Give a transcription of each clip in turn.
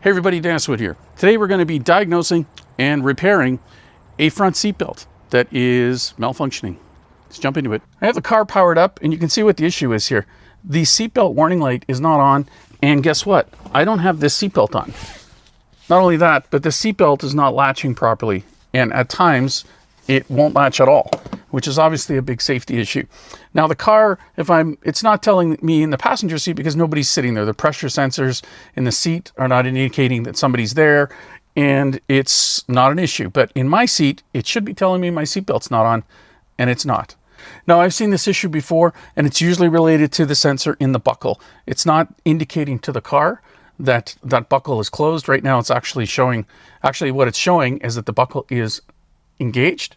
Hey everybody, Diagnose here. Today we're going to be diagnosing and repairing a front seat belt that is malfunctioning. Let's jump into it. I have the car powered up and you can see what the issue is here. The seatbelt warning light is not on, and guess what? I don't have this seatbelt on. Not only that, but the seatbelt is not latching properly, and at times it won't latch at all, which is obviously a big safety issue. Now the car, it's not telling me in the passenger seat because nobody's sitting there. The pressure sensors in the seat are not indicating that somebody's there, and it's not an issue. But in my seat, it should be telling me my seatbelt's not on, and it's not. Now I've seen this issue before, and it's usually related to the sensor in the buckle. It's not indicating to the car that that buckle is closed. Right now it's actually showing, what it's showing is that the buckle is engaged,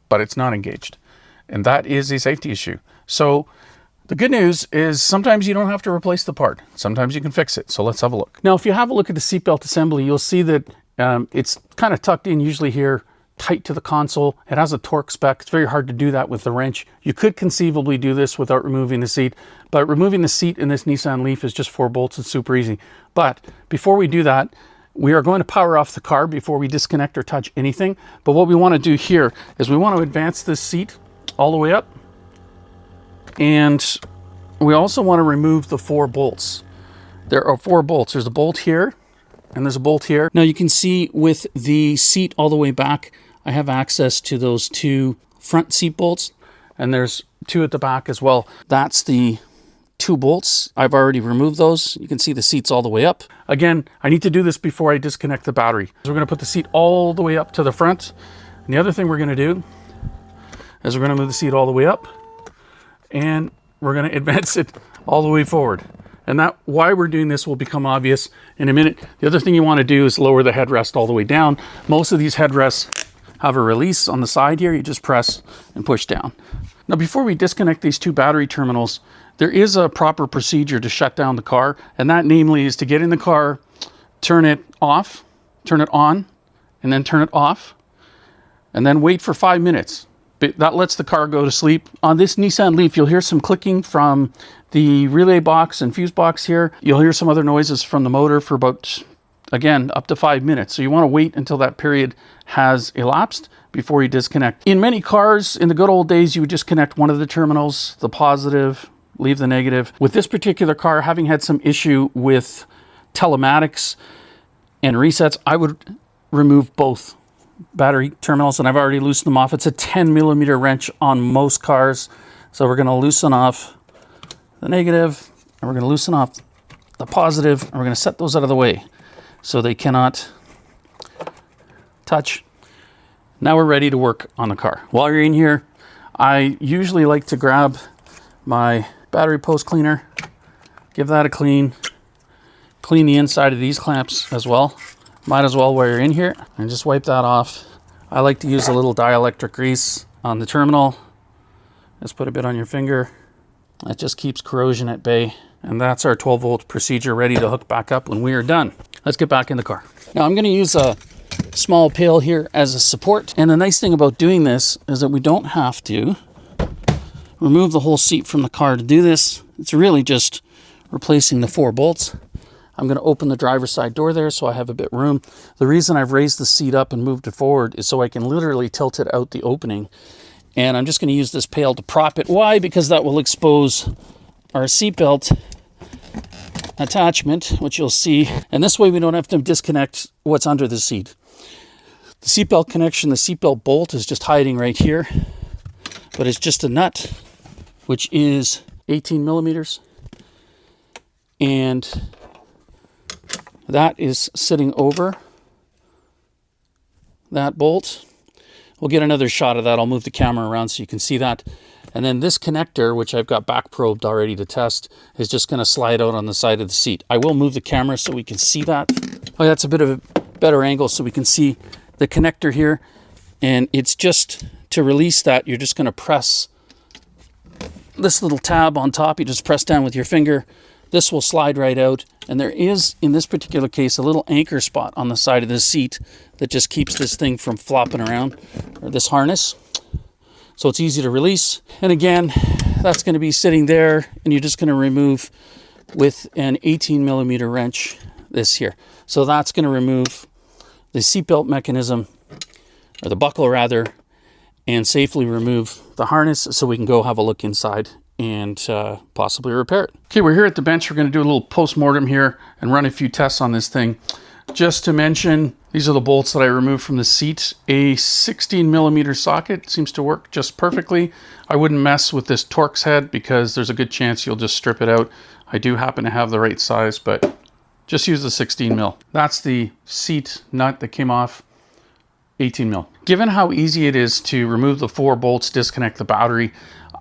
but it's not engaged. And that is a safety issue. So the good news is sometimes you don't have to replace the part. Sometimes you can fix it. So let's have a look. Now, if you have a look at the seatbelt assembly, you'll see that it's kind of tucked in usually here, tight to the console. It has a torque spec. It's very hard to do that with the wrench. You could conceivably do this without removing the seat, but removing the seat in this Nissan LEAF is just 4 bolts. It's super easy. But before we do that, we are going to power off the car before we disconnect or touch anything. But what we want to do here is we want to advance this seat all the way up. And we also want to remove the 4 bolts. There are 4 bolts. There's a bolt here and there's a bolt here. Now you can see with the seat all the way back, I have access to those 2 front seat bolts, and there's 2 at the back as well. That's the 2 bolts. I've already removed those. You can see the seat's all the way up. Again, I need to do this before I disconnect the battery. So we're going to put the seat all the way up to the front. And the other thing we're going to do is we're going to move the seat all the way up, and we're going to advance it all the way forward. And that why we're doing this will become obvious in a minute. The other thing you want to do is lower the headrest all the way down. Most of these headrests have a release on the side here. You just press and push down. Now, before we disconnect these 2 battery terminals, there is a proper procedure to shut down the car, and that namely is to get in the car, turn it off, turn it on, and then turn it off, and then wait for 5 minutes. That lets the car go to sleep. On this Nissan LEAF, you'll hear some clicking from the relay box and fuse box here. You'll hear some other noises from the motor for about, again, up to 5 minutes. So you want to wait until that period has elapsed before you disconnect. In many cars, in the good old days, you would just connect one of the terminals, the positive, leave the negative. With this particular car, having had some issue with telematics and resets, I would remove both battery terminals, and I've already loosened them off. It's a 10mm wrench on most cars. So we're going to loosen off the negative, and we're going to loosen off the positive, and we're going to set those out of the way so they cannot touch. Now we're ready to work on the car. While you're in here, I usually like to grab my battery post cleaner, give that a clean the inside of these clamps as well. Might as well while you're in here, and just wipe that off. I like to use a little dielectric grease on the terminal. Just put a bit on your finger. That just keeps corrosion at bay. And that's our 12-volt procedure ready to hook back up when we are done. Let's get back in the car. Now I'm going to use a small pail here as a support. And the nice thing about doing this is that we don't have to remove the whole seat from the car to do this. It's really just replacing the 4 bolts. I'm going to open the driver's side door there so I have a bit room. The reason I've raised the seat up and moved it forward is so I can literally tilt it out the opening. And I'm just going to use this pail to prop it. Why? Because that will expose our seatbelt attachment, which you'll see. And this way we don't have to disconnect what's under the seat. The seatbelt connection, the seatbelt bolt is just hiding right here. But it's just a nut, which is 18mm. And that is sitting over that bolt. We'll get another shot of that. I'll move the camera around so you can see that. And then this connector, which I've got back probed already to test, is just going to slide out on the side of the seat. I will move the camera so we can see that. Oh, that's a bit of a better angle so we can see the connector here. And it's just to release that, you're just going to press this little tab on top. You just press down with your finger. This will slide right out, and there is, in this particular case, a little anchor spot on the side of the seat that just keeps this thing from flopping around, or this harness. So it's easy to release. And again, that's going to be sitting there, and you're just going to remove with an 18mm wrench this here. So that's going to remove the seatbelt mechanism, or the buckle rather, and safely remove the harness so we can go have a look inside and possibly repair it. Okay, we're here at the bench. We're going to do a little post-mortem here and run a few tests on this thing. Just to mention, these are the bolts that I removed from the seat. A 16mm socket seems to work just perfectly. I wouldn't mess with this Torx head because there's a good chance you'll just strip it out. I do happen to have the right size, but just use the 16mm. That's the seat nut that came off, 18mm. Given how easy it is to remove the 4 bolts, disconnect the battery,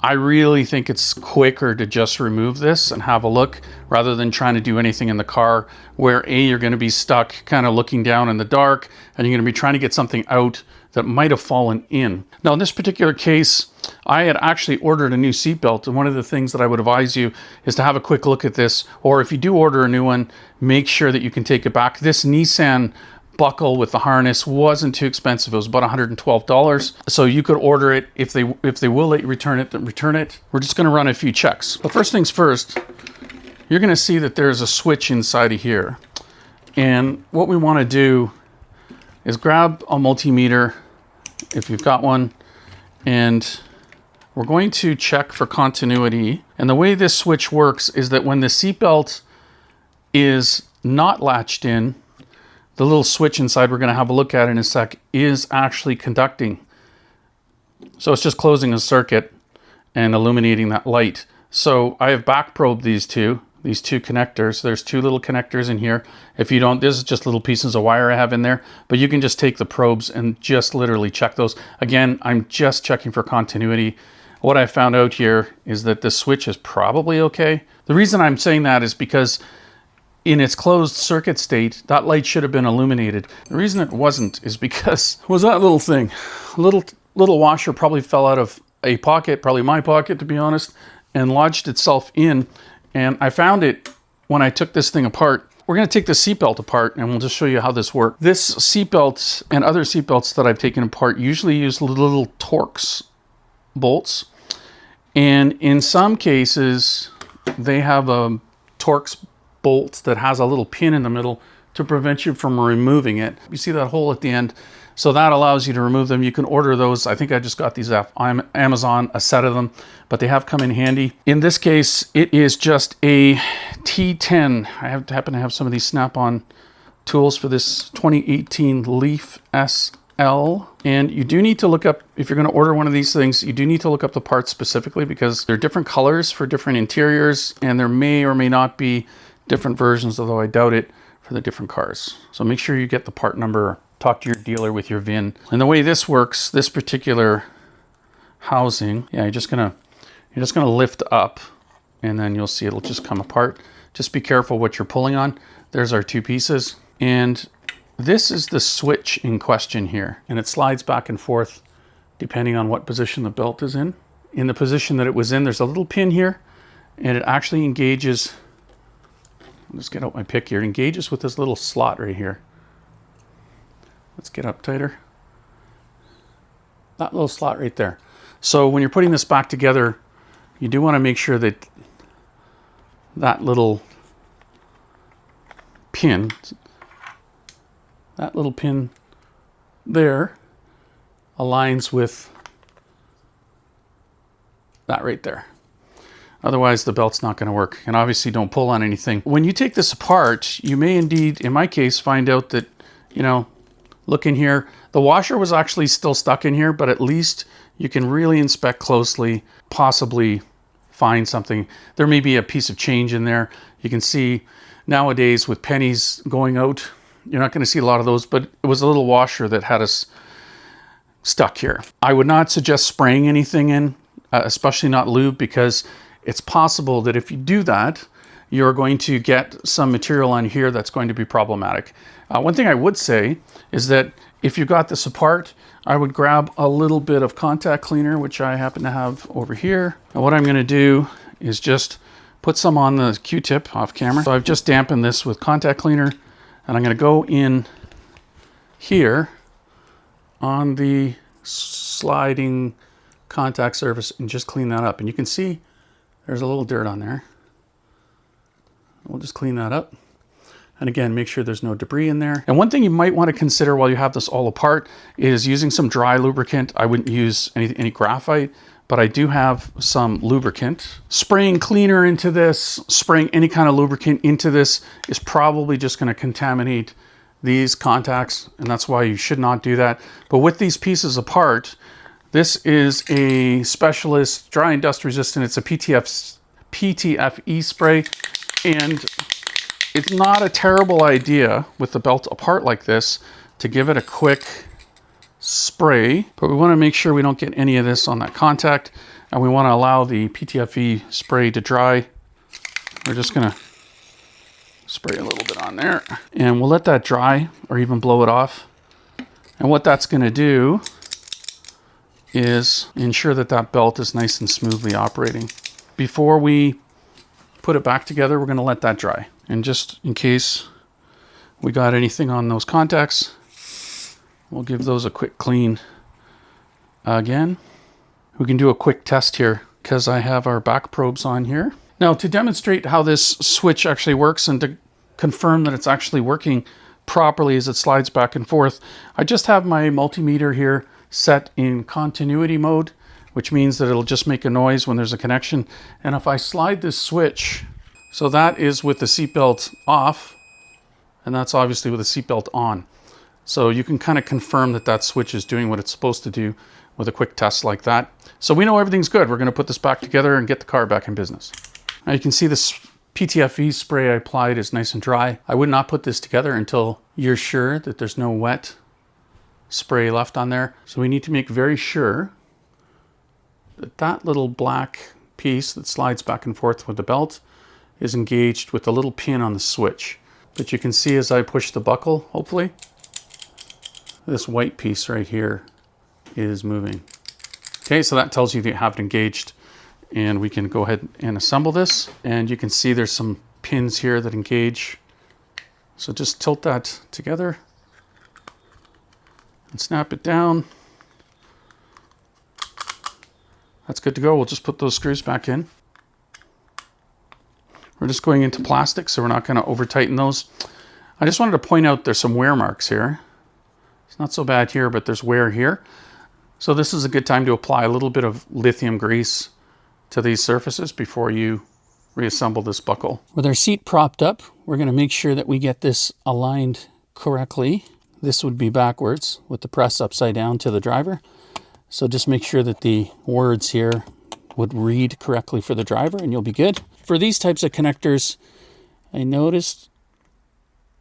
I really think it's quicker to just remove this and have a look rather than trying to do anything in the car where you're going to be stuck kind of looking down in the dark and you're going to be trying to get something out that might have fallen in. Now in this particular case, I had actually ordered a new seatbelt, and one of the things that I would advise you is to have a quick look at this, or if you do order a new one, make sure that you can take it back. This Nissan buckle with the harness wasn't too expensive. It was about $112. So you could order it. If they will let you return it, then return it. We're just going to run a few checks. But first things first, you're going to see that there's a switch inside of here. And what we want to do is grab a multimeter, if you've got one, and we're going to check for continuity. And the way this switch works is that when the seatbelt is not latched in, the little switch inside we're going to have a look at in a sec is actually conducting. So it's just closing a circuit and illuminating that light. So I have back probed these two connectors. There's 2 little connectors in here. If you don't, this is just little pieces of wire I have in there, but you can just take the probes and just literally check those. Again, I'm just checking for continuity. What I found out here is that the switch is probably okay. The reason I'm saying that is because in its closed circuit state, that light should have been illuminated. The reason it wasn't is because was that little thing. Little washer probably fell out of a pocket, probably my pocket to be honest, and lodged itself in. And I found it when I took this thing apart. We're going to take the seatbelt apart and we'll just show you how this works. This seatbelt and other seatbelts that I've taken apart usually use little Torx bolts. And in some cases, they have a Torx bolt that has a little pin in the middle to prevent you from removing it. You see that hole at the end? So that allows you to remove them. You can order those. I think I just got these off Amazon, a set of them, but they have come in handy. In this case, it is just a T10. I happen to have some of these Snap-on tools for this 2018 LEAF SL. And you do need to look up, if you're going to order one of these things, you do need to look up the parts specifically because they're different colors for different interiors, and there may or may not be different versions, although I doubt it, for the different cars. So make sure you get the part number, talk to your dealer with your VIN. And the way this works, this particular housing, yeah, you're just gonna lift up and then you'll see it'll just come apart. Just be careful what you're pulling on. There's our 2 pieces. And this is the switch in question here. And it slides back and forth depending on what position the belt is in. In the position that it was in, there's a little pin here and it actually engages. I'll just get out my pick here. It engages with this little slot right here. Let's get up tighter. That little slot right there. So when you're putting this back together, you do want to make sure that that little pin there aligns with that right there. Otherwise, the belt's not going to work. And obviously, don't pull on anything. When you take this apart, you may indeed, in my case, find out that, you know, look in here. The washer was actually still stuck in here, but at least you can really inspect closely, possibly find something. There may be a piece of change in there. You can see nowadays with pennies going out, you're not going to see a lot of those, but it was a little washer that had us stuck here. I would not suggest spraying anything in, especially not lube, because it's possible that if you do that, you're going to get some material on here that's going to be problematic. One thing I would say is that if you got this apart, I would grab a little bit of contact cleaner, which I happen to have over here. And what I'm going to do is just put some on the Q-tip off camera. So I've just dampened this with contact cleaner, and I'm going to go in here on the sliding contact surface and just clean that up. And you can see there's a little dirt on there. We'll just clean that up. And again, make sure there's no debris in there. And one thing you might want to consider while you have this all apart is using some dry lubricant. I wouldn't use any graphite, but I do have some lubricant. Spraying cleaner into this, spraying any kind of lubricant into this is probably just going to contaminate these contacts, and that's why you should not do that. But with these pieces apart, this is a Specialist dry and dust resistant. It's a PTFE spray, and it's not a terrible idea with the belt apart like this to give it a quick spray, but we want to make sure we don't get any of this on that contact, and we want to allow the PTFE spray to dry. We're just going to spray a little bit on there, and we'll let that dry or even blow it off. And what that's going to do is ensure that that belt is nice and smoothly operating. Before we put it back together, we're going to let that dry. And just in case we got anything on those contacts, we'll give those a quick clean again. We can do a quick test here because I have our back probes on here. Now, to demonstrate how this switch actually works and to confirm that it's actually working properly as it slides back and forth, I just have my multimeter here set in continuity mode, which means that it'll just make a noise when there's a connection. And if I slide this switch, so that is with the seatbelt off, and that's obviously with the seatbelt on. So you can kind of confirm that that switch is doing what it's supposed to do with a quick test like that. So we know everything's good. We're going to put this back together and get the car back in business. Now you can see this PTFE spray I applied is nice and dry. I would not put this together until you're sure that there's no wet spray left on there. So we need to make very sure that that little black piece that slides back and forth with the belt is engaged with the little pin on the switch. But you can see as I push the buckle, hopefully, this white piece right here is moving. Okay, so that tells you that you have it engaged, and we can go ahead and assemble this. And you can see there's some pins here that engage. So just tilt that together and snap it down. That's good to go. We'll just put those screws back in. We're just going into plastic, so we're not going to over tighten those. I just wanted to point out there's some wear marks here. It's not so bad here, but there's wear here. So this is a good time to apply a little bit of lithium grease to these surfaces before you reassemble this buckle. With our seat propped up, we're going to make sure that we get this aligned correctly. This would be backwards with the press upside down to the driver. So just make sure that the words here would read correctly for the driver and you'll be good. For these types of connectors, I noticed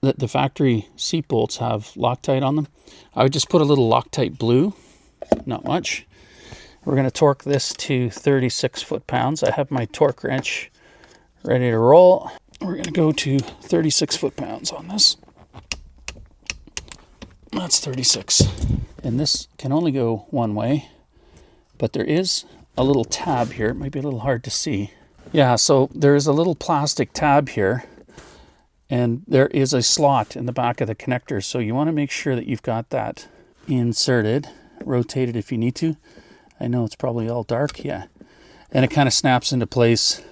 that the factory seat bolts have Loctite on them. I would just put a little Loctite blue, not much. We're going to torque this to 36 foot-pounds. I have my torque wrench ready to roll. We're going to go to 36 foot-pounds on this. That's 36. And this can only go one way, but there is a little tab here. It might be a little hard to see. Yeah, so there is a little plastic tab here, and there is a slot in the back of the connector. So you want to make sure that you've got that inserted, rotated if you need to. I know it's probably all dark, yeah. And it kind of snaps into place.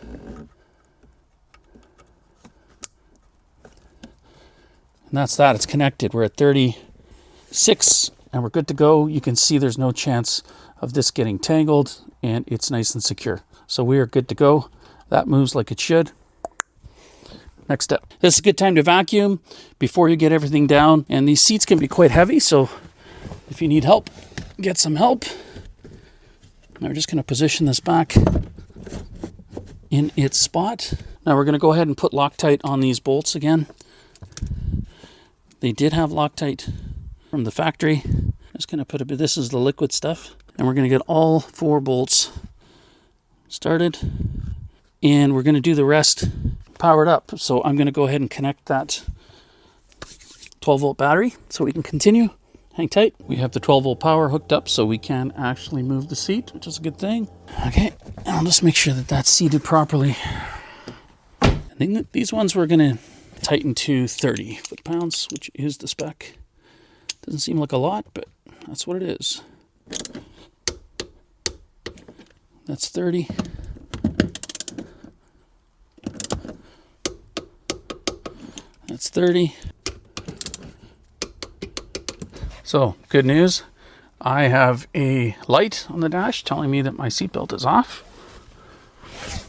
And that's that, it's connected. We're at 36 and we're good to go. You can see there's no chance of this getting tangled and it's nice and secure. So we are good to go. That moves like it should. Next step. This is a good time to vacuum before you get everything down. And these seats can be quite heavy, so if you need help, get some help. Now we're just going to position this back in its spot. Now we're going to go ahead and put Loctite on these bolts again. They did have Loctite from the factory. Just going to put a bit, this is the liquid stuff. And we're going to get all 4 bolts started. And we're going to do the rest powered up. So I'm going to go ahead and connect that 12 volt battery so we can continue. Hang tight. We have the 12 volt power hooked up so we can actually move the seat, which is a good thing. Okay, I'll just make sure that that's seated properly. I think that these ones we're going to tighten to 30 foot-pounds, which is the spec. Doesn't seem like a lot, but that's what it is. That's 30. That's That's 30. So, good news. I have a light on the dash telling me that my seatbelt is off.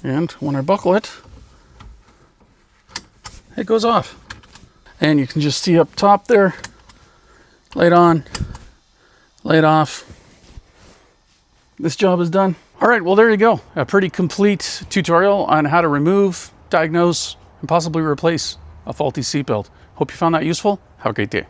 And when I buckle it, it goes off. And you can just see up top there, light on, light off. This job is done. All right, well, there you go. A pretty complete tutorial on how to remove, diagnose, and possibly replace a faulty seatbelt. Hope you found that useful. Have a great day.